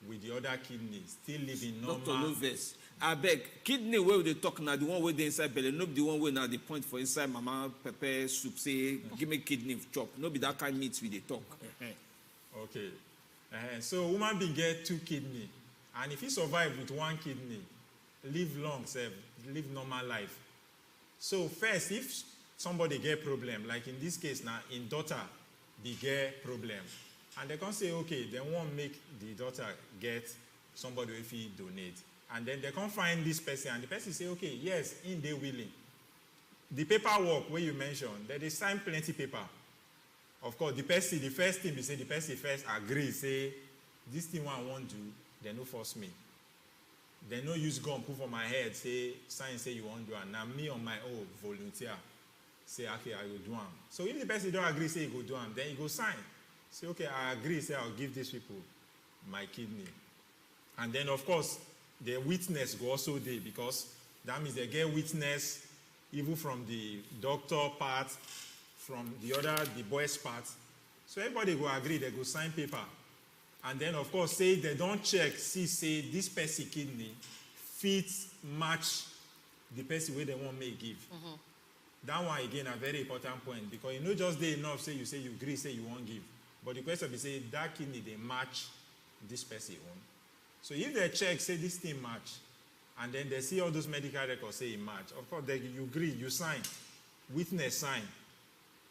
with the other kidney, still living normal. Dr. Loves, I beg, kidney where they talk now, the one where they inside belly, not the one where now the point for inside mama pepper soup, say, give me kidney chop. No be that kind of meat we they talk. Okay. So woman being get 2 kidney, and if he survive with 1 kidney, live long, live normal life. So first, if somebody get problem, like in this case now, in daughter, they get problem, and they can say, okay, they won't make the daughter get somebody if he donate, and then they can find this person, and the person say, okay, yes, in they willing. The paperwork where you mentioned, that they sign plenty paper. Of course, the first thing we say, the person first agree, say, this thing I want to do, they no force me. They no use gun, put on my head, say, sign, say you want to do it. Now me on my own, volunteer, say, okay, I will do it. So if the person don't agree, say, you go do it, then you go sign. Say, okay, I agree, say, I'll give these people my kidney. And then, of course, the witness go also there, because that means they get witness, even from the doctor part, from the boys' part. So everybody go agree, they go sign paper. And then, of course, say they don't check, say this person kidney fits match the person where they want me give. That one, again, a very important point, because you know just they enough, say you agree, say you won't give. But the question is, say that kidney, they match this person own. So if they check, say this thing match, and then they see all those medical records, say it match, of course, you agree, you sign, witness sign.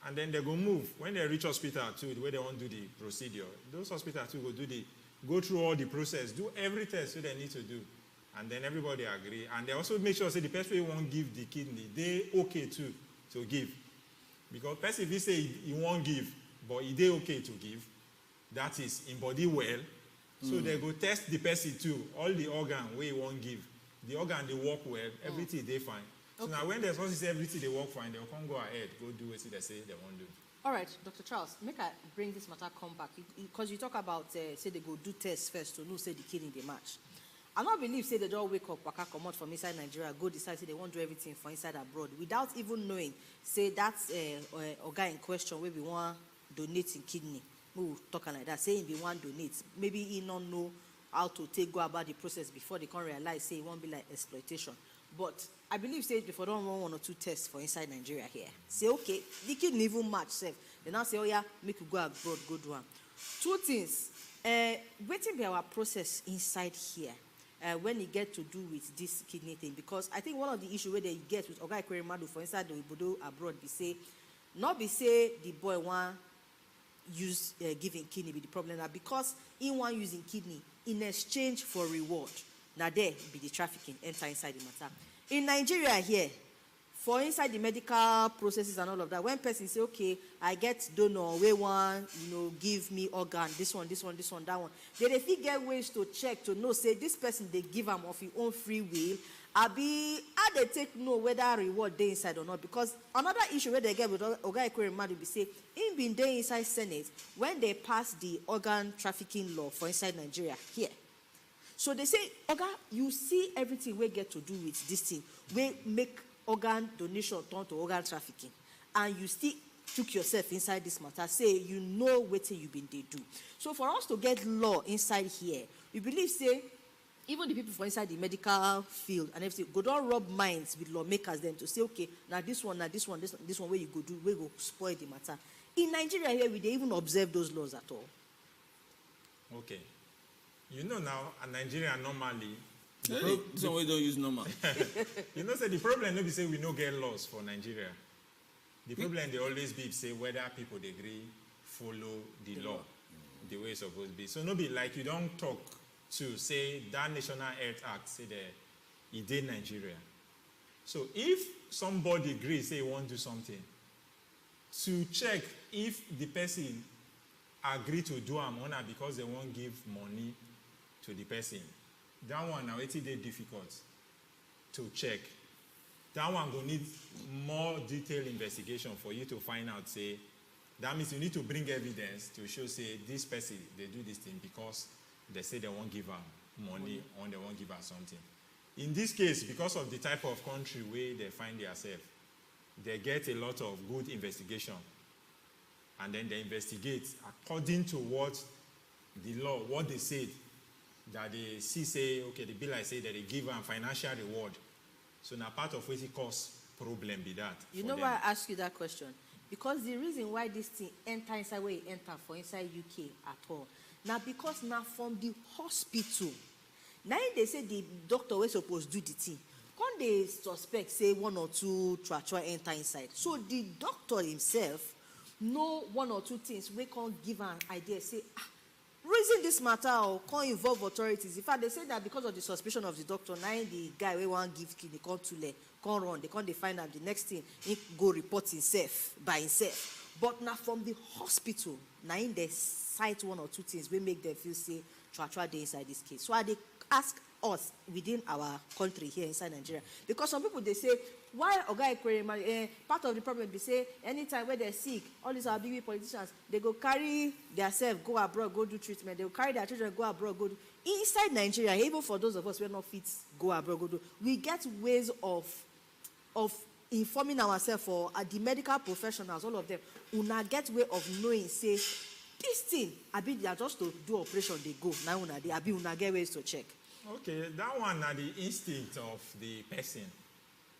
And then they go move. When they reach hospital too, where they want to do the procedure, those hospitals too go through all the process, do every test so they need to do. And then everybody agree. And they also make sure say the person who won't give the kidney, they okay too to give. Because person if he say he won't give, but he they okay to give, that is in body well. So they go test the person too, all the organ where he won't give. The organ they work well, everything they fine. So now when they're supposed to say everything they work fine, they'll come go ahead, go do what they say they won't do. All right, Dr. Charles, make I bring this matter come back. Because you talk about, say they go do tests first to know, say the kidney they match. I don't believe, say they don't wake up, waka come out from inside Nigeria, go decide, say they won't do everything for inside abroad, without even knowing, say that's a guy in question where we want donating kidney. We will talk like that, saying we want donate. Maybe he don't know how to go about the process before they can realize, say it won't be like exploitation. But I believe, say, before don't run 1 or 2 tests for inside Nigeria here. Say, okay, the kidney even match safe. They now say, oh yeah, make you go abroad, go do one. 2 things. Waiting be our process inside here when you get to do with this kidney thing. Because I think one of the issues where they get with Oga Ekweremadu for inside the Ibodo abroad be say, not be say the boy want use giving kidney be the problem now, because he want using kidney in exchange for reward. Now there be the trafficking enter inside the matter. In Nigeria here, for inside the medical processes and all of that, when person say, okay, I get donor, we want, give me organ, this one, that one. They fit get ways to check to know, say, this person, they give them of his own free will. How they take know whether reward they inside or not. Because another issue where they get with Oga Ekweremadu be say, in being there inside Senate, when they pass the organ trafficking law for inside Nigeria, here. So they say, Oga, you see everything we get to do with this thing. We make organ donation turn to organ trafficking. And you still took yourself inside this matter. Say, you know what you been they do. So for us to get law inside here, we believe, say, even the people from inside the medical field and everything, go don't rub minds with lawmakers then to say, okay, now this one where you go do, we go spoil the matter. In Nigeria here, we don't even observe those laws at all. Okay. Now, in Nigeria normally, some way don't use normal. Say the problem no be say we no get laws for Nigeria. The problem they always be say whether people they agree follow the law the way it's supposed to be. So no be like you don't talk to say that National Health Act say that it did Nigeria. So if somebody agrees say he want to do something, to check if the person agree to do am on because they won't give money to the person. That one now it's difficult to check. That one will need more detailed investigation for you to find out, say, that means you need to bring evidence to show, say, this person, they do this thing because they say they won't give her money or they won't give her something. In this case, because of the type of country where they find themselves, they get a lot of good investigation. And then they investigate according to what the law, what they said, that they see say, okay, the bill I say that they give them financial reward. So now part of what it cause problem be that. You know why I ask you that question? Because the reason why this thing enter inside where it enter for inside UK at all. Now because now from the hospital, now they say the doctor was supposed to do the thing. When they suspect, say one or two tra enter inside. So the doctor himself know one or two things we can't give an idea, say, reason this matter or can't involve authorities. In fact, they say that because of the suspicion of the doctor, now the guy we want give kid, they can't run, they can't find out the next thing, he go report himself by himself. But now from the hospital, now in they cite one or two things, we make them feel say tra they inside this case. So they ask us within our country here inside Nigeria. Because some people they say, why Oga Ekweremadu, part of the problem they say anytime where they're sick, all these our big politicians, they go carry themselves, go abroad, go do treatment, they will carry their children, go abroad, go do. Inside Nigeria, even for those of us who are not fit, go abroad, go do. We get ways of informing ourselves for the medical professionals, all of them, una get way of knowing, say, this thing, they are just to do operation, they go. Now una get ways to check. Okay, that one are the instinct of the person.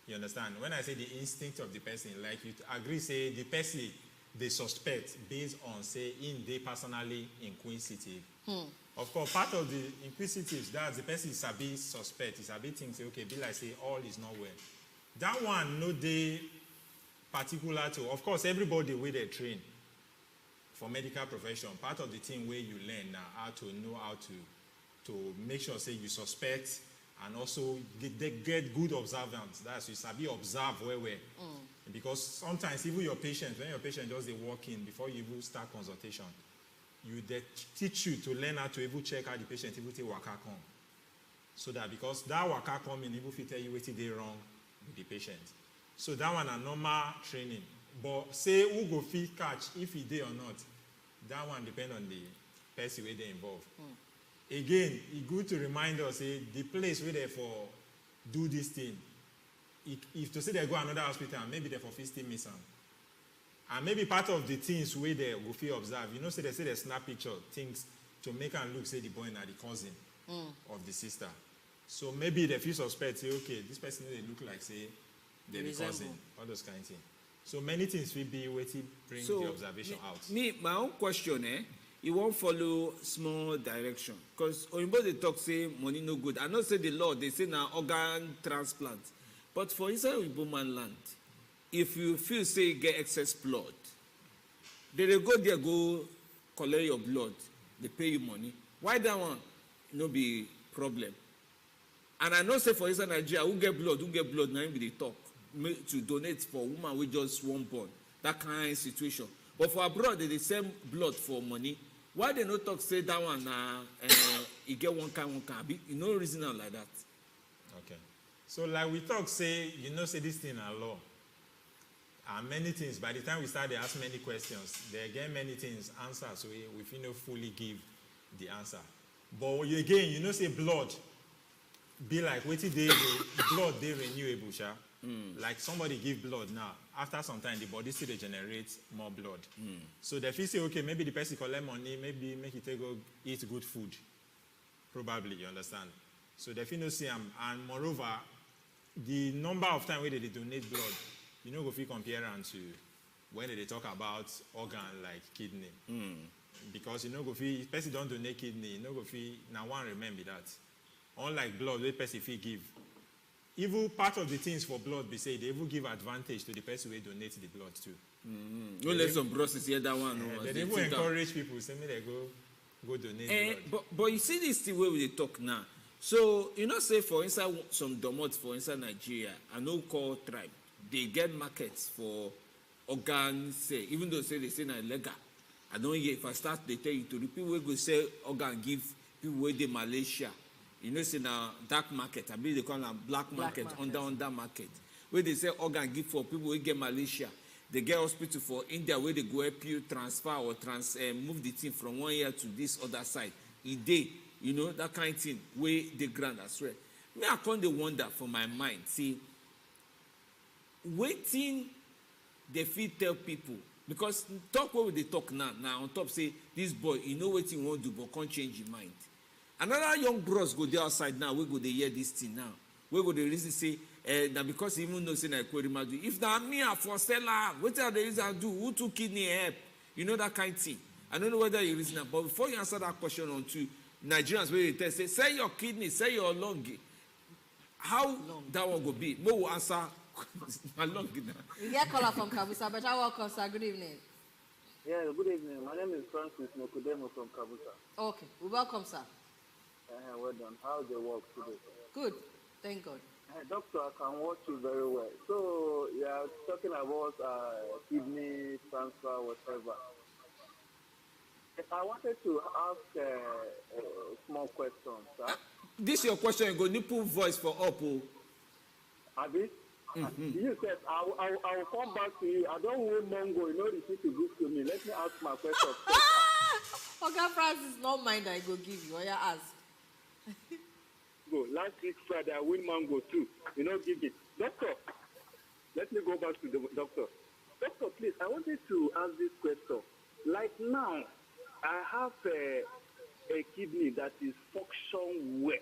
You understand? When I say the instinct of the person, like you agree, say the person they suspect based on, say, in they personally inquisitive. Of course, part of the inquisitive, that's the person is a bit suspect, is a bit think, say, okay, be like say all is not well. That one, no they particular to, of course, everybody where they train for medical profession, part of the thing where you learn now how to know how to make sure, say, you suspect, and also they get good observance. That's you sabi observe where. Because sometimes even your patient, when your patient does the walk-in before you even start consultation, they teach you to learn how to even check how the patient even take waka come. So that because that waka come in, even if you tell you what they wrong with the patient. So that one a normal training. But say who go fit catch if he dey or not, that one depend on the person where they involved. Again, it's good to remind us, the place where they for do this thing, if to say they go another hospital, maybe they for 50 missing. And maybe part of the things where they go feel observe, say they snap picture, things to make and look, say the boy now the cousin of the sister. So maybe they feel suspect, say, okay, this person they look like, say, they're the cousin, all those kind of things. So many things will be waiting, bring the observation out. My own question, you won't follow small direction. Because Oyinbo they talk, say, money no good. I not say the law, they say now organ transplant. But for inside Oyinbo man land, if you feel, say, you get excess blood, they go there, go collect your blood, they pay you money. Why that one? No be problem. And I know say for inside Nigeria, who get blood, now be they talk. to donate for woman wey just wan born, that kind of situation. But for abroad, they send blood for money. Why they no talk say that one you get one kind, you no reason like that. Okay. So like we talk, say, say this thing are law. And many things, by the time we start, they ask many questions. They get many things answered, so we feel fully give the answer. But again, say blood be like, waiting day, blood, they renewable, sha. Like somebody give blood now. After some time, the body still generates more blood. So the say, okay, maybe the person collect money, maybe make it go eat good food. Probably, you understand? So the no see and moreover, the number of times where they donate blood, go feel compare to when they talk about organ like kidney. Because go feel person don't donate kidney, go feel now one remember that. Unlike blood, where person feel give. Even part of the things for blood, they say they even give advantage to the person who donates the blood too. No let some process here that one. They even encourage people, say me they go donate blood. But you see this thing where we talk now. So say for inside some domots for inside Nigeria, I know call tribe, they get markets for organs. Say even though they say na illegal. I don't hear if I start they tell you to the people who go sell organ give people where they Malaysia. Say now dark market, I believe they call them black market, under market, where they say organ give for people who get Malaysia. They get hospital for India where they go help you transfer or move the thing from one year to this other side. That kind of thing where they grant as well. Me, I can't wonder for my mind, see, waiting they fit tell people, because talk what they talk now on top say, this boy, what you want to do, but can't change your mind. Another young bros go there outside now, we go they hear this thing now. We go they reason say, now because even though say na Madu, if that me for seller, what are the reason do? Who took kidney help? That kind of thing. I don't know whether you listen, but before you answer that question on to Nigerians where they tell say, sell your kidney, sell your lung. How that one go be? Mo will answer my lung now. We get caller from Kabusa, but I welcome sir. Good evening. Yeah, good evening. My name is Francis Mokodemo from Kabusa. Okay, we welcome sir. Well done. How's the work today? Good, thank God. Doctor, I can watch you very well. So, you are talking about kidney transfer, whatever. I wanted to ask a small question, sir. This your question, you go nipple voice for up. Abi? You said, I will come back to you. I don't want Mongo, the shit to give to me. Let me ask my question. Okay, Francis, no mind I go give you. I ask. Go. Last week Friday, I win mango too. Give it. Doctor, let me go back to the doctor. Doctor, please, I wanted to ask this question. Like now, I have a kidney that is function well.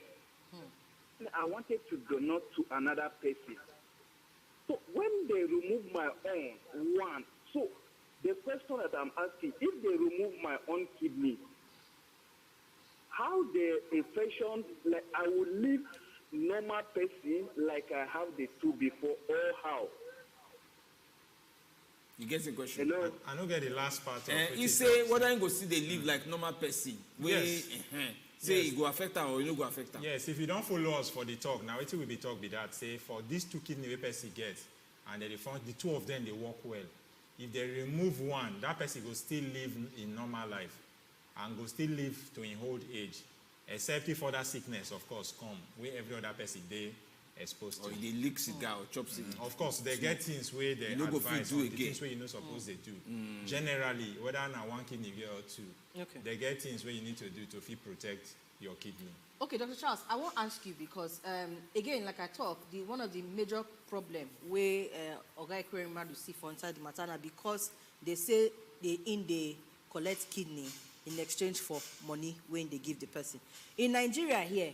I wanted to donate to another person. So when they remove my own one, so the question that I'm asking, if they remove my own kidney, how the infection, like I will live normal person like I have the two before, or how? You get the question? Hello? I don't get the last part of it. You say whether you go see they live like normal person. Yes. Say it go affect her or you no go affect her. Yes, if you don't follow us for the talk, now it will be talk be that. Say for these two kidney person gets, and they found the two of them they work well. If they remove one, that person will still live in normal life and go still live to in old age, except if other sickness, of course, come where every other person they exposed to. Or they lick cigar or chop cigar. Of course, they get things where they advise on the things where you're not supposed to do. Generally, whether now one kidney or two, they get things where you need to do to protect your kidney. Okay, Dr. Charles, I want to ask you because, again, like I talk, one of the major problem where Oga Ekweremadu see for inside the matana because they say they collect kidney in exchange for money when they give the person. In Nigeria here,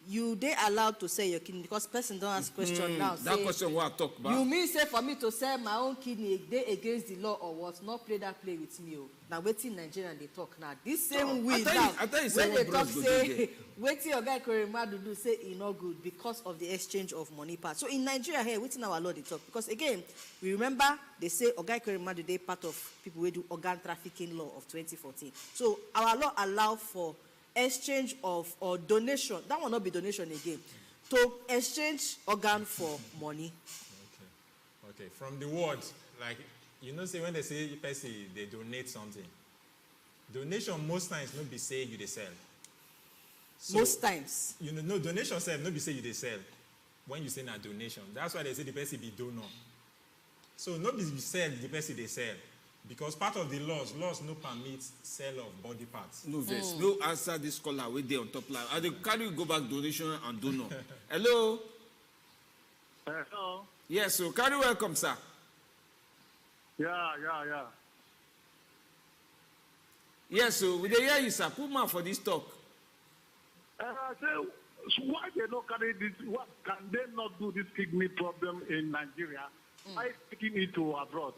they allowed to sell your kidney because person don't ask question now. That say, question what I talk about. You mean say for me to sell my own kidney, they against the law or what? Not play that play with me. Now waiting Nigerian they talk now. This same way now when they talk say waiting your guy Ekweremadu do say it not good because of the exchange of money part. So in Nigeria here, waiting our law they talk because again we remember they say Oga Ekweremadu they part of people who do organ trafficking law of 2014. So our law allow for exchange of or donation, that will not be donation again, to exchange organ for money. Okay, from the word, like, you know, say when they say person, they donate something. Donation most times not be say you they sell. So, most times. You know, no donation self not be say you they sell. When you say a donation, that's why they say the person be donor. So not be you sell the person they sell. Because part of the laws no permit sale of body parts. No verse. No answer this caller with there on top line. And they carry go back donation and donor. Hello? Hello? Yes, so carry welcome, sir. Yeah. Yes, so we dey hear you, sir. Put man for this talk. So why they not carry this? What can they not do this kidney problem in Nigeria? Why taking it to abroad?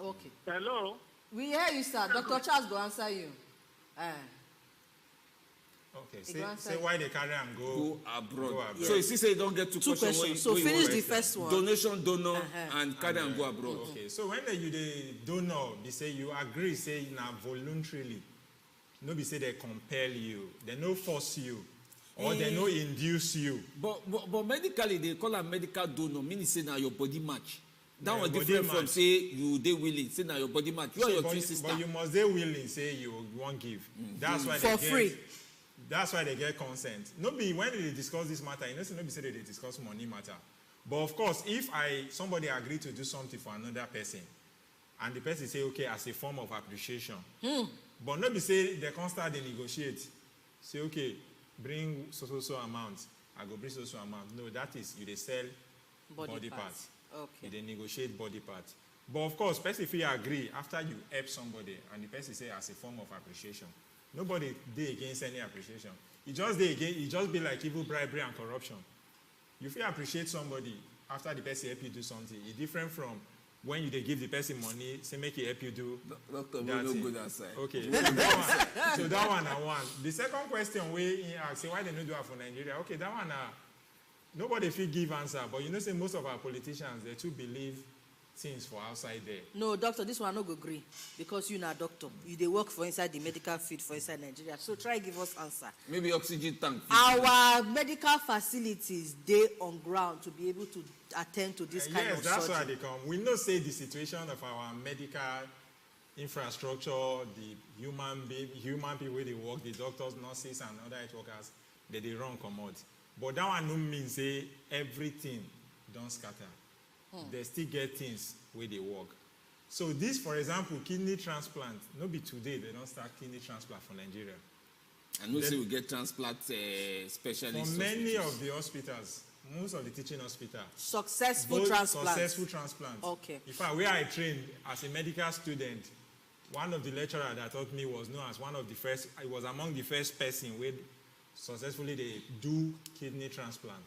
Okay. Hello? We hear you, sir. Dr. Charles go answer you. Okay, say why they carry and go abroad. Yes. So you see, say you don't get two questions. So finish the first one. Donation, donor, and carry and go abroad. Okay, so when you the donor, they say you agree, say now voluntarily. No, be say they compel you, they no force you, or they no induce you. But medically, they call a medical donor, meaning say now your body match. That was body different from match. say you they willing, say now your body match. You are your twin sister. But you must they willing, say you won't give. That's why For they free. Get, that's why they get consent. No be when they discuss this matter, you know, no be say they discuss money matter. But of course, if somebody agree to do something for another person, and the person say okay as a form of appreciation, but not be say they can't start they negotiate. Say okay, bring so amount. I go bring so amount. No, that is you they sell body parts. Okay. They negotiate body parts. But of course, person if you agree after you help somebody and the person say as a form of appreciation, nobody they against any appreciation. It just be like evil bribery and corruption. You feel appreciate somebody after the person help you do something. It's different from when you they give the person money, say make it help you do. Doctor, we that no thing. good outside. Okay, so that one I want. The second question we ask, say why they don't do it for Nigeria? Okay, that one nobody feel give answer, but you know say most of our politicians they too believe things for outside there. No, doctor, this one no go agree because you not doctor. You they work for inside the medical field for inside Nigeria. So try give us answer. Maybe oxygen tank. Our medical facilities they on ground to be able to attend to this kind of yes, that's surgery. why they come. We know say the situation of our medical infrastructure, the human people where they work, the doctors, nurses, and other health workers, they run commode. But that one no mean say everything don't scatter. They still get things where they work. So this, for example, kidney transplant, no be today they don't start kidney transplant for Nigeria. And no say we get transplant specialists. For many of the hospitals, most of the teaching hospitals, Successful transplant. Successful transplant. Okay. In fact, where I trained as a medical student, one of the lecturers that taught me was known as one of the first, I was among the first person where successfully they do kidney transplant.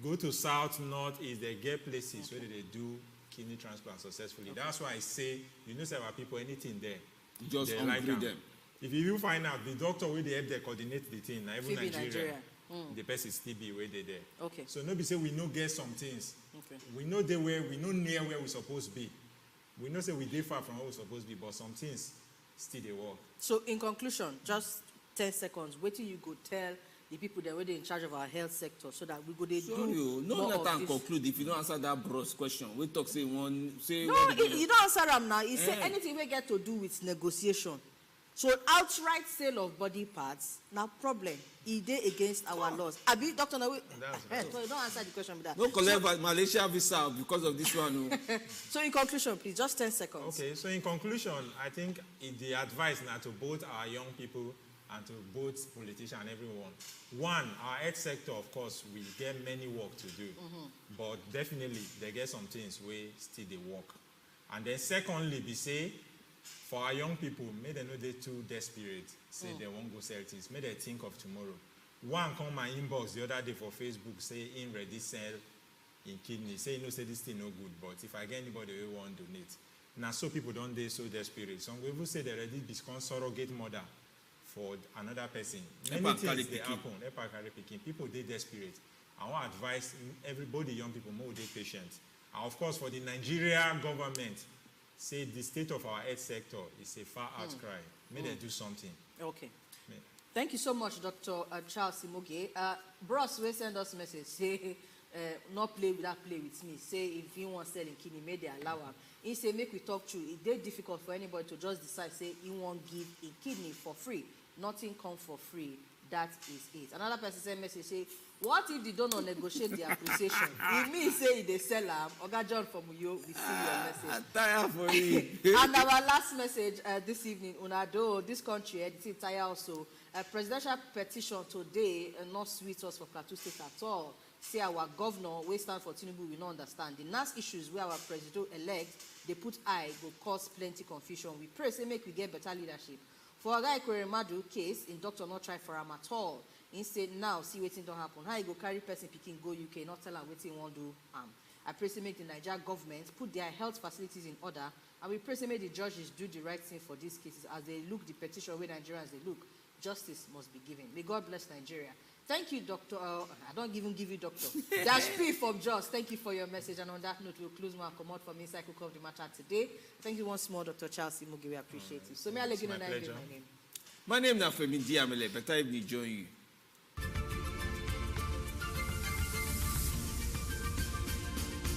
Go to south, north, east, they get places where they do kidney transplant successfully. That's why I say, you know, say our people, anything there. Just hungry them. If you find out the doctor where they help they coordinate the thing, now even Nigeria. Nigeria. The person still be where they there. Okay. So nobody say we no get some things. Okay. We know they where we know near where we supposed to be. We know say we dey far from where we supposed to be, but some things still they work. So in conclusion, just 10 seconds, wait till you go tell the people that were in charge of our health sector so that we go they do no more let of them this. conclude if you don't answer that broad question. We talk say one say No, you don't answer them now. He say anything we get to do with negotiation. So outright sale of body parts, now problem. He dey against our laws. Abi, Doctor, no, so you don't answer the question with that. no collect Malaysia visa because of this one. No. So in conclusion, please, just 10 seconds. Okay, so in conclusion, I think the advice now to both our young people and to both politicians and everyone. One, our health sector, of course, will get many work to do. But definitely, they get some things where still they work. And then secondly, be say, for our young people, may they know they too desperate, say they won't go sell things. May they think of tomorrow. One come my inbox the other day for Facebook, say, in ready sell in kidney. Say, you know, say this thing no good, but if I get anybody who want to donate. Now, so people don't they so desperate. Some people say they already become surrogate mother for another person. Many things they happen. People they desperate. I want to advise everybody, young people, more they patient. And of course, for the Nigerian government, say the state of our health sector is a far outcry. May they do something. Okay. Thank you so much, Dr. Charles Simoge. Bros, we send us message. Say, not play with that play with me. Say if he wants selling kidney, may they allow him. He say make we talk through. It's very difficult for anybody to just decide say he won't give a kidney for free. Nothing comes for free. That is it. Another person sent message say, what if they don't negotiate the appreciation? It means say they sell them. Oga John from Uyo, we see your message. I'm tired for you. And our last message this evening, Unado, this country, it's tired also. Presidential petition today, not sweet us for Plateau State at all. Say our governor, we stand for Tinubu, we don't understand. The last issues where our president-elect, they put eye, will cause plenty confusion. We pray, say, make we get better leadership. For a guy Madu case, in doctor not try for him at all. Instead, now, see what don't happen. How you go carry person picking, go UK, not tell him what he want to do. I pray, say, make the Nigeria government put their health facilities in order. And we pray, say, make the judges do the right thing for these cases. As they look the petition where Nigerians they look, justice must be given. May God bless Nigeria. Thank you, Doctor. I don't even give you Doctor. Dash P from Joss. Thank you for your message. And on that note, we'll close my commode from inside Cook of the Matter today. Thank you once more, Dr. Charles Mugi. We appreciate you. So, may I let you know my name? My name is Nafemi Diamele. Better if you join you.